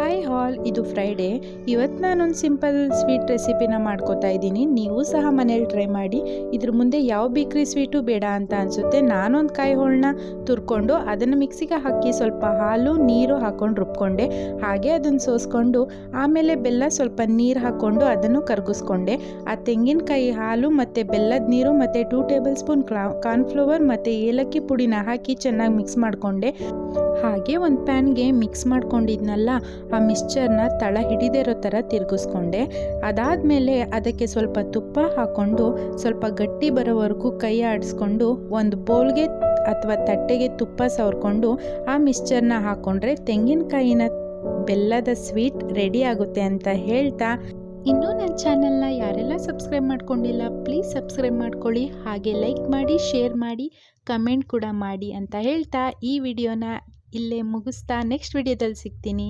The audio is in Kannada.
ಹಾಯ್ ಹಾಲ್, ಇದು ಫ್ರೈಡೇ. ಇವತ್ತು ನಾನೊಂದು ಸಿಂಪಲ್ ಸ್ವೀಟ್ ರೆಸಿಪಿನ ಮಾಡ್ಕೋತಾ ಇದ್ದೀನಿ. ನೀವು ಸಹ ಮನೇಲಿ ಟ್ರೈ ಮಾಡಿ. ಇದ್ರ ಮುಂದೆ ಯಾವ ಬೇಕ್ರಿ ಸ್ವೀಟು ಬೇಡ ಅಂತ ಅನಿಸುತ್ತೆ. ನಾನೊಂದು ಕಾಯಿ ಹೋಳನ್ನ ತುರ್ಕೊಂಡು ಅದನ್ನು ಮಿಕ್ಸಿಗೆ ಹಾಕಿ ಸ್ವಲ್ಪ ಹಾಲು ನೀರು ಹಾಕ್ಕೊಂಡು ರುಬ್ಕೊಂಡೆ. ಹಾಗೆ ಅದನ್ನು ಸೋಸ್ಕೊಂಡು ಆಮೇಲೆ ಬೆಲ್ಲ ಸ್ವಲ್ಪ ನೀರು ಹಾಕ್ಕೊಂಡು ಅದನ್ನು ಕರಗಿಸ್ಕೊಂಡೆ. ಆ ತೆಂಗಿನಕಾಯಿ ಹಾಲು ಮತ್ತು ಬೆಲ್ಲದ ನೀರು ಮತ್ತು 2 ಟೇಬಲ್ ಸ್ಪೂನ್ ಕಾರ್ನ್ಫ್ಲವರ್ ಮತ್ತು ಏಲಕ್ಕಿ ಪುಡಿನ ಹಾಕಿ ಚೆನ್ನಾಗಿ ಮಿಕ್ಸ್ ಮಾಡಿಕೊಂಡೆ. ಹಾಗೆ ಒಂದು ಪ್ಯಾನ್ಗೆ ಮಿಕ್ಸ್ ಮಾಡ್ಕೊಂಡಿದ್ನಲ್ಲ ಆ ಮಿಕ್ಸ್ಚರ್ನ ತಳ ಹಿಡಿದೇ ಇರೋ ಥರ ತಿರುಗಿಸ್ಕೊಂಡೆ. ಅದಾದಮೇಲೆ ಅದಕ್ಕೆ ಸ್ವಲ್ಪ ತುಪ್ಪ ಹಾಕ್ಕೊಂಡು ಸ್ವಲ್ಪ ಗಟ್ಟಿ ಬರೋವರೆಗೂ ಕೈ ಆಡಿಸ್ಕೊಂಡು ಒಂದು ಬೌಲ್ಗೆ ಅಥವಾ ತಟ್ಟೆಗೆ ತುಪ್ಪ ಸವರ್ಕೊಂಡು ಆ ಮಿಕ್ಸ್ಚರ್ನ ಹಾಕ್ಕೊಂಡ್ರೆ ತೆಂಗಿನಕಾಯಿನ ಬೆಲ್ಲದ ಸ್ವೀಟ್ ರೆಡಿ ಆಗುತ್ತೆ ಅಂತ ಹೇಳ್ತಾ, ಇನ್ನೂ ನನ್ನ ಚಾನಲ್ನ ಯಾರೆಲ್ಲ ಸಬ್ಸ್ಕ್ರೈಬ್ ಮಾಡ್ಕೊಂಡಿಲ್ಲ ಪ್ಲೀಸ್ ಸಬ್ಸ್ಕ್ರೈಬ್ ಮಾಡ್ಕೊಳ್ಳಿ. ಹಾಗೆ ಲೈಕ್ ಮಾಡಿ, ಶೇರ್ ಮಾಡಿ, ಕಮೆಂಟ್ ಕೂಡ ಮಾಡಿ ಅಂತ ಹೇಳ್ತಾ ಈ ವಿಡಿಯೋನ ಇಲ್ಲೇ ಮುಗಿಸ್ತಾ ನೆಕ್ಸ್ಟ್ ವಿಡಿಯೋದಲ್ಲಿ ಸಿಗ್ತೀನಿ.